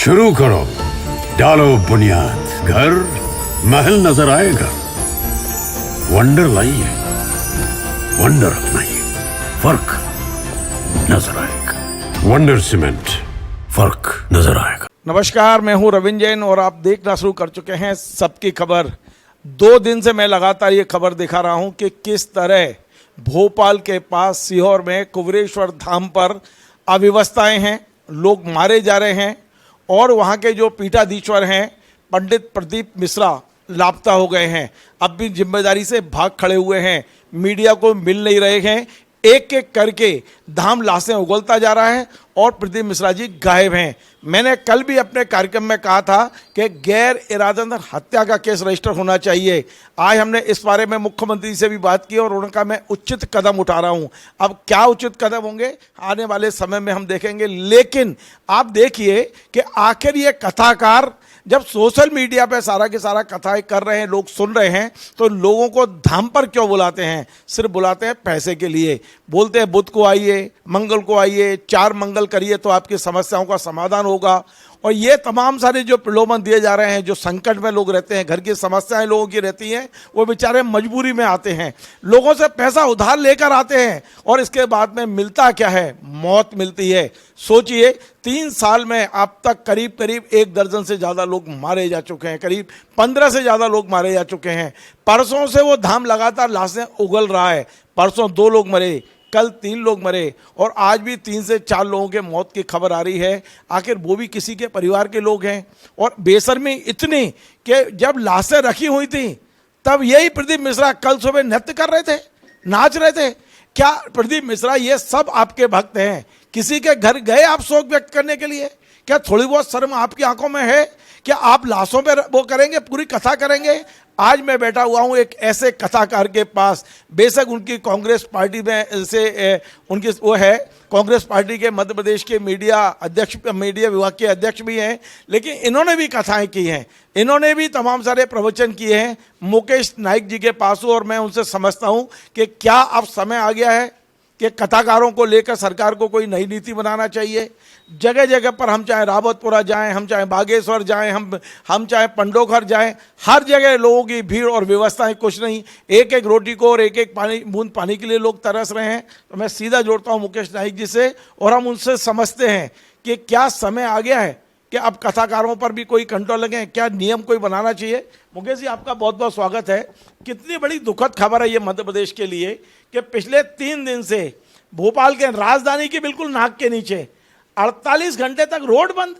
शुरू करो, डालो बुनियाद, घर महल नजर आएगा। वंडर लाइए, वंडर अपनाइए, फर्क नजर आएगा। वंडर सीमेंट, फर्क नजर आएगा। नमस्कार, मैं हूं रविंद्र जैन और आप देखना शुरू कर चुके हैं सबकी खबर। 2 दिन से मैं लगातार ये खबर दिखा रहा हूं कि किस तरह भोपाल के पास सीहोर में कुबेरेश्वर धाम पर अव्यवस्थाएं हैं, लोग मारे जा रहे हैं और वहां के जो पीठाधीश्वर हैं पंडित प्रदीप मिश्रा लापता हो गए हैं। अब भी जिम्मेदारी से भाग खड़े हुए हैं, मीडिया को मिल नहीं रहे हैं। एक एक करके धाम लाशें उगलता जा रहा है और प्रदीप मिश्रा जी गायब हैं। मैंने कल भी अपने कार्यक्रम में कहा था कि गैर इरादतन हत्या का केस रजिस्टर होना चाहिए। आज हमने इस बारे में मुख्यमंत्री से भी बात की और उन्होंने कहा मैं उचित कदम उठा रहा हूं। अब क्या उचित कदम होंगे आने वाले समय में हम देखेंगे, लेकिन आप देखिए कि आखिर ये कथाकार जब सोशल मीडिया पे सारा के सारा कथाएं कर रहे हैं, लोग सुन रहे हैं, तो लोगों को धाम पर क्यों बुलाते हैं? सिर्फ बुलाते हैं पैसे के लिए। बोलते हैं बुध को आइए, मंगल को आइए, 4 मंगल करिए तो आपकी समस्याओं का समाधान होगा। और ये तमाम सारे जो प्रलोभन दिए जा रहे हैं, जो संकट में लोग रहते हैं, घर की समस्याएं लोगों की रहती हैं, वो बेचारे मजबूरी में आते हैं, लोगों से पैसा उधार लेकर आते हैं और इसके बाद में मिलता क्या है? मौत मिलती है। सोचिए 3 साल में अब तक करीब करीब 1 दर्जन से ज़्यादा लोग मारे जा चुके हैं, करीब 15 से ज़्यादा लोग मारे जा चुके हैं। परसों से वो धाम लगातार लाशें उगल रहा है। परसों 2 लोग मरे, कल 3 लोग मरे और आज भी 3 से 4 लोगों के मौत की खबर आ रही है। आखिर वो भी किसी के परिवार के लोग हैं। और बेशर्मी इतनी कि जब लाशें रखी हुई थी तब यही प्रदीप मिश्रा कल सुबह नृत्य कर रहे थे, नाच रहे थे। क्या प्रदीप मिश्रा ये सब आपके भक्त हैं? किसी के घर गए आप शोक व्यक्त करने के लिए? क्या थोड़ी बहुत शर्म आपकी आंखों में है? क्या आप लाशों पे वो करेंगे, पूरी कथा करेंगे? आज मैं बैठा हुआ हूं एक ऐसे कथाकार के पास। बेशक उनकी कांग्रेस पार्टी में से उनकी वो है, कांग्रेस पार्टी के मध्य प्रदेश के मीडिया अध्यक्ष, मीडिया विभाग के अध्यक्ष भी हैं, लेकिन इन्होंने भी कथाएं की हैं, इन्होंने भी तमाम सारे प्रवचन किए हैं। मुकेश नाइक जी के पास हूँ और मैं उनसे समझता हूँ कि क्या अब समय आ गया है कि कथाकारों को लेकर सरकार को कोई नई नीति बनाना चाहिए। जगह जगह पर हम चाहे रावतपुरा जाएं, हम चाहे बागेश्वर जाएं, हम चाहे पंडोखर जाएं, हर जगह लोगों की भीड़ और व्यवस्थाएं कुछ नहीं। एक एक रोटी को और एक एक बूंद पानी के लिए लोग तरस रहे हैं। तो मैं सीधा जोड़ता हूं मुकेश नाइक जी से और हम उनसे समझते हैं कि क्या समय आ गया है कि अब कथाकारों पर भी कोई कंट्रोल लगे, क्या नियम कोई बनाना चाहिए? मुकेश जी, आपका बहुत बहुत स्वागत है। कितनी बड़ी दुखद खबर है ये मध्य प्रदेश के लिए कि पिछले 3 दिन से भोपाल के राजधानी की बिल्कुल नाक के नीचे 48 घंटे तक रोड बंद।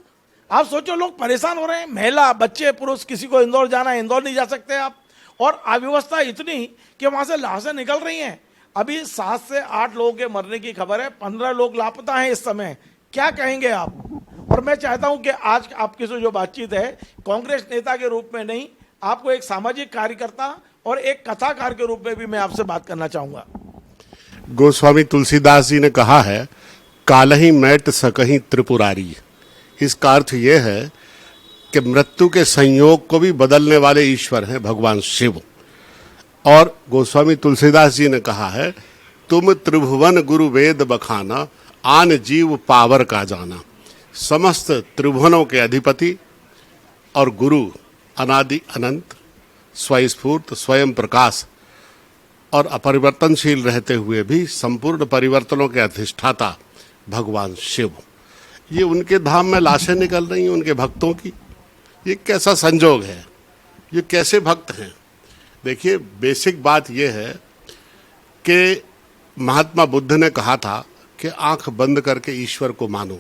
आप सोचो, लोग परेशान हो रहे हैं, महिला, बच्चे, पुरुष, किसी को इंदौर जाना है, इंदौर नहीं जा सकते आप। और अव्यवस्था इतनी कि वहां से लाशें निकल रही हैं। अभी 7 से 8 लोगों के मरने की खबर है, 15 लोग लापता हैं इस समय। क्या कहेंगे आप? और मैं चाहता हूं कि आज आपकी जो बातचीत है कांग्रेस नेता के रूप में नहीं, आपको एक सामाजिक कार्यकर्ता और एक कथाकार के रूप में भी मैं आपसे बात करना चाहूंगा। गोस्वामी तुलसीदास जी ने कहा है, कालहि मैट सकहीं त्रिपुरारी। इसका अर्थ यह है कि मृत्यु के संयोग को भी बदलने वाले ईश्वर हैं भगवान शिव। और गोस्वामी तुलसीदास जी ने कहा है, तुम त्रिभुवन गुरु वेद बखाना, आन जीव पावर का जाना। समस्त त्रिभुवनों के अधिपति और गुरु, अनादि अनंत, स्वयंस्फूर्त, स्वयं प्रकाश और अपरिवर्तनशील रहते हुए भी संपूर्ण परिवर्तनों के अधिष्ठाता भगवान शिव। ये उनके धाम में लाशें निकल रही हैं उनके भक्तों की। ये कैसा संजोग है? ये कैसे भक्त हैं? देखिए, बेसिक बात यह है कि महात्मा बुद्ध ने कहा था कि आंख बंद करके ईश्वर को मानो।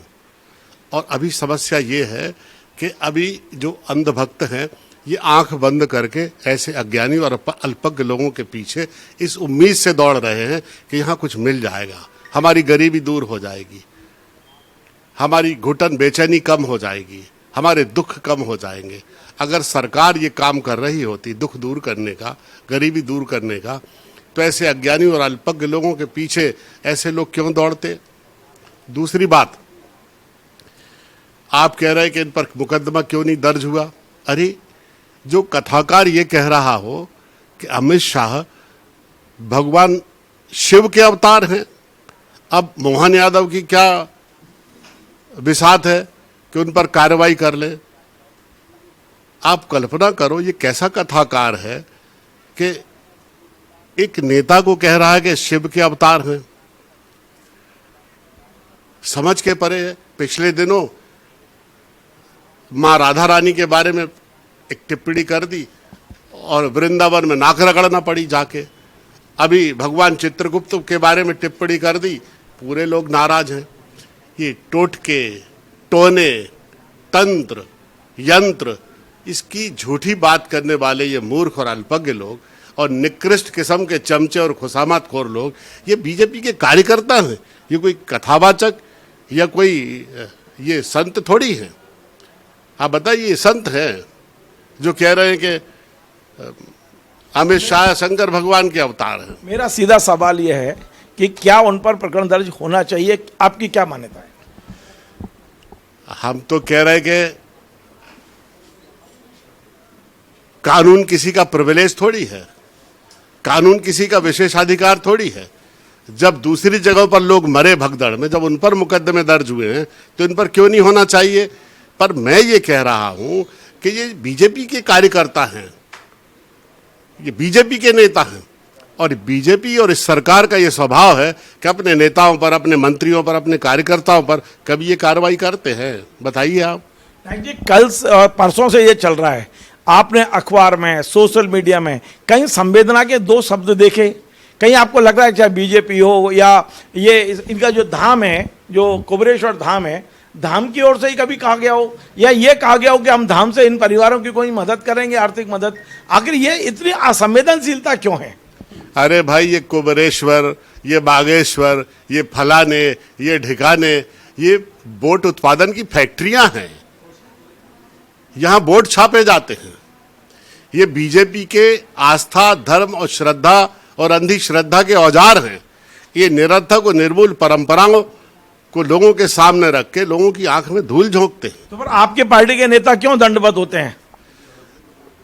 और अभी समस्या ये है कि अभी जो अंधभक्त हैं ये आंख बंद करके ऐसे अज्ञानी और अल्पज्ञ लोगों के पीछे इस उम्मीद से दौड़ रहे हैं कि यहाँ कुछ मिल जाएगा, हमारी गरीबी दूर हो जाएगी, हमारी घुटन बेचैनी कम हो जाएगी, हमारे दुख कम हो जाएंगे। अगर सरकार ये काम कर रही होती दुख दूर करने का, गरीबी दूर करने का, तो ऐसे अज्ञानी और अल्पज्ञ लोगों के पीछे ऐसे लोग क्यों दौड़ते? दूसरी बात, आप कह रहे हैं कि इन पर मुकदमा क्यों नहीं दर्ज हुआ। अरे, जो कथाकार ये कह रहा हो कि अमित शाह भगवान शिव के अवतार हैं, अब मोहन यादव की क्या बिसात है कि उन पर कार्रवाई कर ले। आप कल्पना करो ये कैसा कथाकार है कि एक नेता को कह रहा है कि शिव के अवतार हैं, समझ के परे है। पिछले दिनों मां राधा रानी के बारे में एक टिप्पणी कर दी और वृंदावन में नाक रगड़ना पड़ी जाके। अभी भगवान चित्रगुप्त के बारे में टिप्पणी कर दी, पूरे लोग नाराज हैं। ये टोटके, टोने, तंत्र, यंत्र, इसकी झूठी बात करने वाले ये मूर्ख और अल्पज्ञ लोग और निकृष्ट किस्म के चमचे और खुशामतखोर लोग ये बीजेपी के कार्यकर्ता हैं। ये कोई कथावाचक या कोई ये संत थोड़ी हैं। आप बताइए, ये संत हैं जो कह रहे हैं कि अमित शाह शंकर भगवान के अवतार हैं। मेरा सीधा सवाल यह है कि क्या उन पर प्रकरण दर्ज होना चाहिए? आपकी क्या मान्यता है? हम तो कह रहे हैं कि कानून किसी का प्रिविलेज थोड़ी है, कानून किसी का विशेषाधिकार थोड़ी है। जब दूसरी जगहों पर लोग मरे भगदड़ में, जब उन पर मुकदमे दर्ज हुए हैं तो इन पर क्यों नहीं होना चाहिए? पर मैं ये कह रहा हूं कि ये बीजेपी के कार्यकर्ता हैं, ये बीजेपी के नेता हैं और बीजेपी और इस सरकार का ये स्वभाव है कि अपने नेताओं पर, अपने मंत्रियों पर, अपने कार्यकर्ताओं पर कभी ये कार्रवाई करते हैं? बताइए आप। नायक जी, कल परसों से ये चल रहा है, आपने अखबार में, सोशल मीडिया में कहीं संवेदना के दो शब्द देखे? कहीं आपको लग रहा है चाहे बीजेपी हो या ये इनका जो धाम है, जो कुबेरेश्वर धाम है, धाम की ओर से ही कभी कहा गया हो या ये कहा गया हो कि हम धाम से इन परिवारों की कोई मदद करेंगे, आर्थिक मदद? आखिर ये इतनी असंवेदनशीलता क्यों है? अरे भाई, ये कुबेरेश्वर, ये बागेश्वर, ये फलाने, ये ढिकाने, ये वोट उत्पादन की फैक्ट्रियां हैं। यहां वोट छापे जाते हैं। ये बीजेपी के आस्था, धर्म और श्रद्धा और अंधश्रद्धा के औजार हैं। ये निरर्थक और निर्मूल परंपराओं को लोगों के सामने रख के लोगों की आंख में धूल झोंकते हैं। तो फिर आपके पार्टी के नेता क्यों दंडवत होते हैं?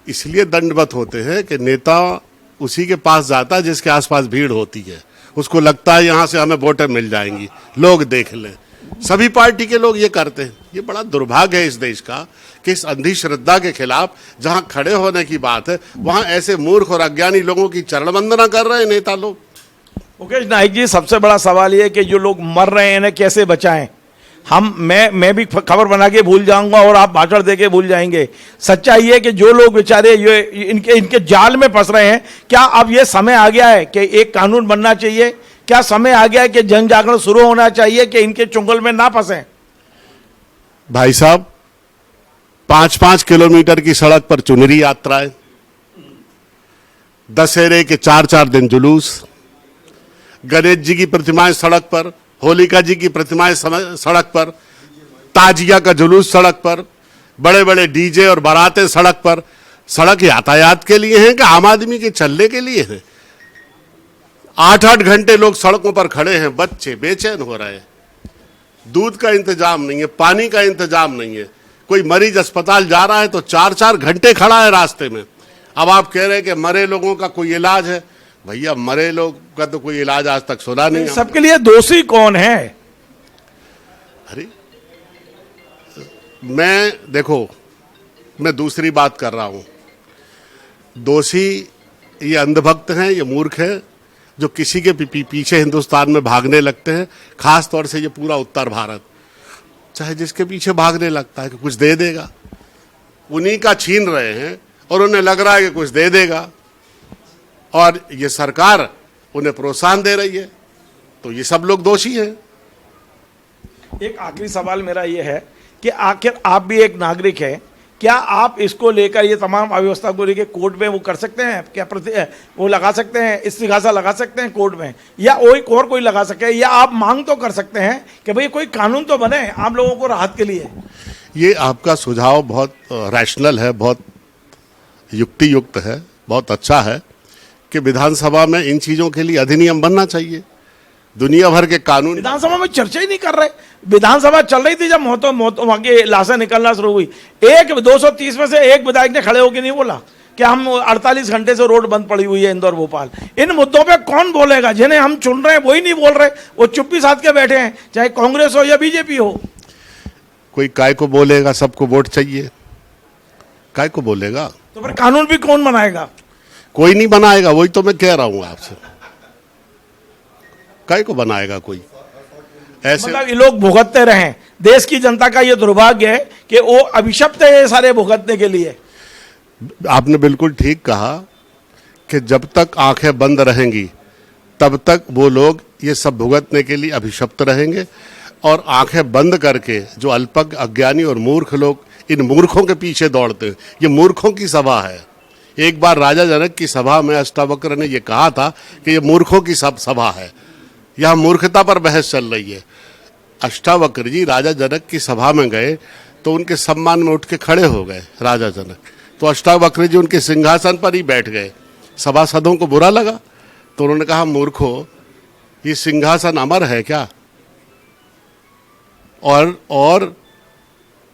इसलिए दंडवत होते हैं कि नेता उसी के पास जाता है जिसके आसपास भीड़ होती है। उसको लगता है यहां से हमें वोटें मिल जाएंगी, लोग देख लें। सभी पार्टी के लोग ये करते हैं। ये बड़ा दुर्भाग्य है इस देश का कि इस अंधश्रद्धा के खिलाफ जहां खड़े होने की बात है, वहां ऐसे मूर्ख और अज्ञानी लोगों की चरण वंदना कर रहे हैं नेता लोग। मुकेश नाइक जी, सबसे बड़ा सवाल ये है कि जो लोग मर रहे हैं इन्हें कैसे बचाएं? मैं भी खबर बना के भूल जाऊंगा और आप भाषण दे के भूल जाएंगे। सच्चाई ये है कि जो लोग बेचारे ये इनके जाल में फंस रहे हैं, क्या अब ये समय आ गया है कि एक कानून बनना चाहिए? क्या समय आ गया है कि जन जागरण शुरू होना चाहिए कि इनके चुंगल में ना फंसे? भाई साहब, 5-5 किलोमीटर की सड़क पर चुनरी यात्राएं, दशहरे के 4-4 दिन जुलूस, गणेश जी की प्रतिमाएं सड़क पर, होलिका जी की प्रतिमाएं सड़क पर, ताजिया का जुलूस सड़क पर, बड़े बड़े डीजे और बारातें सड़क पर। सड़क यातायात के लिए हैं कि आम आदमी के चलने के लिए हैं? 8-8 घंटे लोग सड़कों पर खड़े हैं, बच्चे बेचैन हो रहे हैं। दूध का इंतजाम नहीं है, पानी का इंतजाम नहीं है। कोई मरीज अस्पताल जा रहा है तो 4-4 घंटे खड़ा है रास्ते में। अब आप कह रहे हैं कि मरे लोगों का कोई इलाज है। भैया, मरे लोग का तो कोई इलाज आज तक सुना नहीं। सबके लिए दोषी कौन है? अरे मैं दूसरी बात कर रहा हूं। दोषी ये अंधभक्त हैं, ये मूर्ख हैं जो किसी के पीछे हिंदुस्तान में भागने लगते हैं। खास तौर से ये पूरा उत्तर भारत, चाहे जिसके पीछे भागने लगता है कि कुछ दे देगा, उन्हीं का छीन रहे हैं और उन्हें लग रहा है कि कुछ दे देगा और ये सरकार उन्हें प्रोत्साहन दे रही है, तो ये सब लोग दोषी हैं। एक आखिरी सवाल मेरा ये है कि आखिर आप भी एक नागरिक हैं, क्या आप इसको लेकर, ये तमाम अव्यवस्था को लेकर कोर्ट में वो कर सकते हैं? क्या वो लगा सकते हैं, इस्तिगासा लगा सकते हैं कोर्ट में, या कोई लगा सके, या आप मांग तो कर सकते हैं कि भाई कोई कानून तो बने आम लोगों को राहत के लिए? ये आपका सुझाव बहुत रैशनल है, बहुत युक्ति युक्त है, बहुत अच्छा है कि विधानसभा में इन चीजों के लिए अधिनियम बनना चाहिए। दुनिया भर के कानून विधानसभा में चर्चा ही नहीं कर रहे। विधानसभा चल रही थी जब वहां की लाशें निकलना शुरू हुई, 230 में से एक विधायक ने खड़े होकर नहीं बोला कि हम 48 घंटे से रोड बंद पड़ी हुई है इंदौर भोपाल। इन मुद्दों पे कौन बोलेगा? जिन्हें हम चुन रहे हैं वही नहीं बोल रहे, वो चुप्पी साध के बैठे हैं, चाहे कांग्रेस हो या बीजेपी हो। कोई काय को बोलेगा सबको वोट चाहिए, काय को बोलेगा? तो फिर कानून भी कौन बनाएगा? कोई नहीं बनाएगा, वही तो मैं कह रहा हूं आपसे। काय को बनाएगा कोई? ऐसे मतलब ये लोग भुगतते रहें। देश की जनता का ये दुर्भाग्य है कि वो अभिशप्त है ये सारे भुगतने के लिए। आपने बिल्कुल ठीक कहा कि जब तक आंखें बंद रहेंगी तब तक वो लोग ये सब भुगतने के लिए अभिशप्त रहेंगे, और आंखें बंद करके जो अल्पज्ञ, अज्ञानी और मूर्ख लोग इन मूर्खों के पीछे दौड़ते हैं, ये मूर्खों की सभा है। एक बार राजा जनक की सभा में अष्टावक्र ने ये कहा था कि ये मूर्खों की सभा है, यहाँ मूर्खता पर बहस चल रही है। अष्टावक्र जी राजा जनक की सभा में गए तो उनके सम्मान में उठ के खड़े हो गए राजा जनक, तो अष्टावक्र जी उनके सिंहासन पर ही बैठ गए। सभासदों को बुरा लगा तो उन्होंने कहा, मूर्खो, ये सिंहासन अमर है क्या? और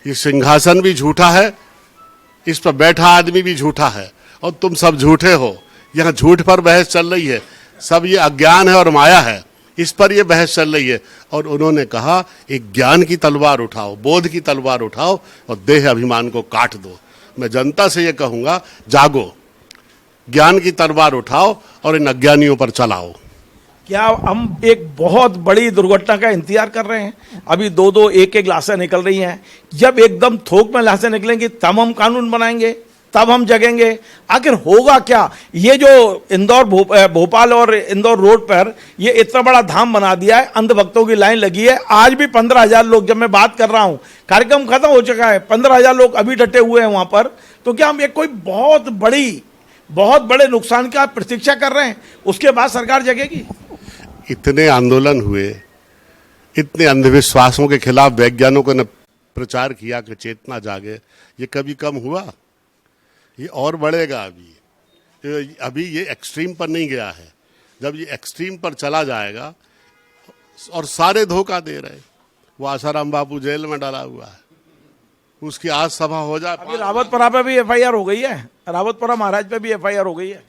ये सिंहासन भी झूठा है, इस पर बैठा आदमी भी झूठा है, और तुम सब झूठे हो। यहाँ झूठ पर बहस चल रही है, सब ये अज्ञान है और माया है, इस पर ये बहस चल रही है। और उन्होंने कहा, एक ज्ञान की तलवार उठाओ, बोध की तलवार उठाओ और देह अभिमान को काट दो। मैं जनता से ये कहूंगा, जागो, ज्ञान की तलवार उठाओ और इन अज्ञानियों पर चलाओ। क्या हम एक बहुत बड़ी दुर्घटना का इंतजार कर रहे हैं? अभी दो दो एक एक लाशें निकल रही हैं। जब एकदम थोक में लाशें निकलेंगी तब हम कानून बनाएंगे, तब हम जगेंगे। आखिर होगा क्या? ये जो इंदौर भोपाल और इंदौर रोड पर ये इतना बड़ा धाम बना दिया है, अंधभक्तों की लाइन लगी है। आज भी 15,000 लोग, जब मैं बात कर रहा हूं, कार्यक्रम खत्म हो चुका है, 15,000 लोग अभी डटे हुए हैं वहां पर। तो क्या हम एक कोई बहुत बड़े नुकसान का प्रतीक्षा कर रहे हैं? उसके बाद सरकार जगेगी? इतने आंदोलन हुए, इतने अंधविश्वासों के खिलाफ वैज्ञानिकों ने प्रचार किया कि चेतना जागे, ये कभी कम हुआ? ये और बढ़ेगा। अभी ये एक्सट्रीम पर नहीं गया है। जब ये एक्सट्रीम पर चला जाएगा, और सारे धोखा दे रहे, वो आसाराम बापू जेल में डाला हुआ है, उसकी आज सभा हो जाए। अभी रावतपुरा पे भी FIR हो गई है, रावतपुरा महाराज पे भी FIR हो गई है।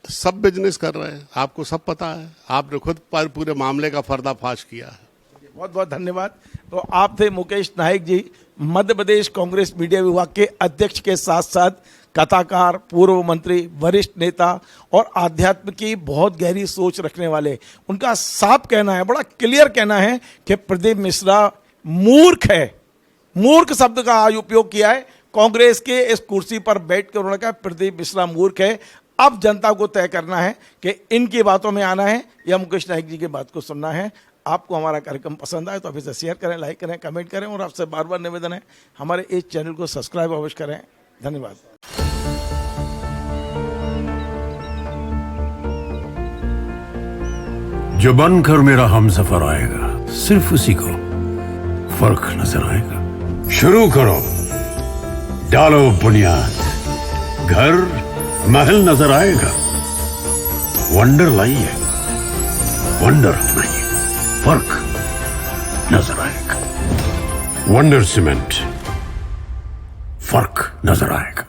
सब बिजनेस कर रहे हैं, आपको सब पता है, आपने खुद पर पूरे मामले का पर्दाफाश किया है। बहुत बहुत धन्यवाद। तो आप थे मुकेश नायक जी, मध्य प्रदेश कांग्रेस मीडिया विभाग के अध्यक्ष के साथ साथ कथाकार, पूर्व मंत्री, वरिष्ठ नेता और आध्यात्म की बहुत गहरी सोच रखने वाले। उनका साफ कहना है, बड़ा क्लियर कहना है कि प्रदीप मिश्रा मूर्ख है। मूर्ख शब्द का आज उपयोग किया है। कांग्रेस के इस कुर्सी पर बैठ कर उन्होंने कहा प्रदीप मिश्रा मूर्ख है। अब जनता को तय करना है कि इनकी बातों में आना है या मुकेश नायक जी की बात को सुनना है। आपको हमारा कार्यक्रम पसंद आए तो आप इसे शेयर करें, लाइक करें, कमेंट करें, और आपसे बार बार निवेदन है हमारे इस चैनल को सब्सक्राइब अवश्य करें। धन्यवाद। जो बनकर मेरा हमसफर आएगा, सिर्फ उसी को फर्क नजर आएगा। शुरू करो, डालो बुनियाद, घर महल नजर आएगा। वंडर लाइए, वंडर अपनाइए, फर्क नजर आएगा। वंडर सीमेंट, फर्क नजर आएगा।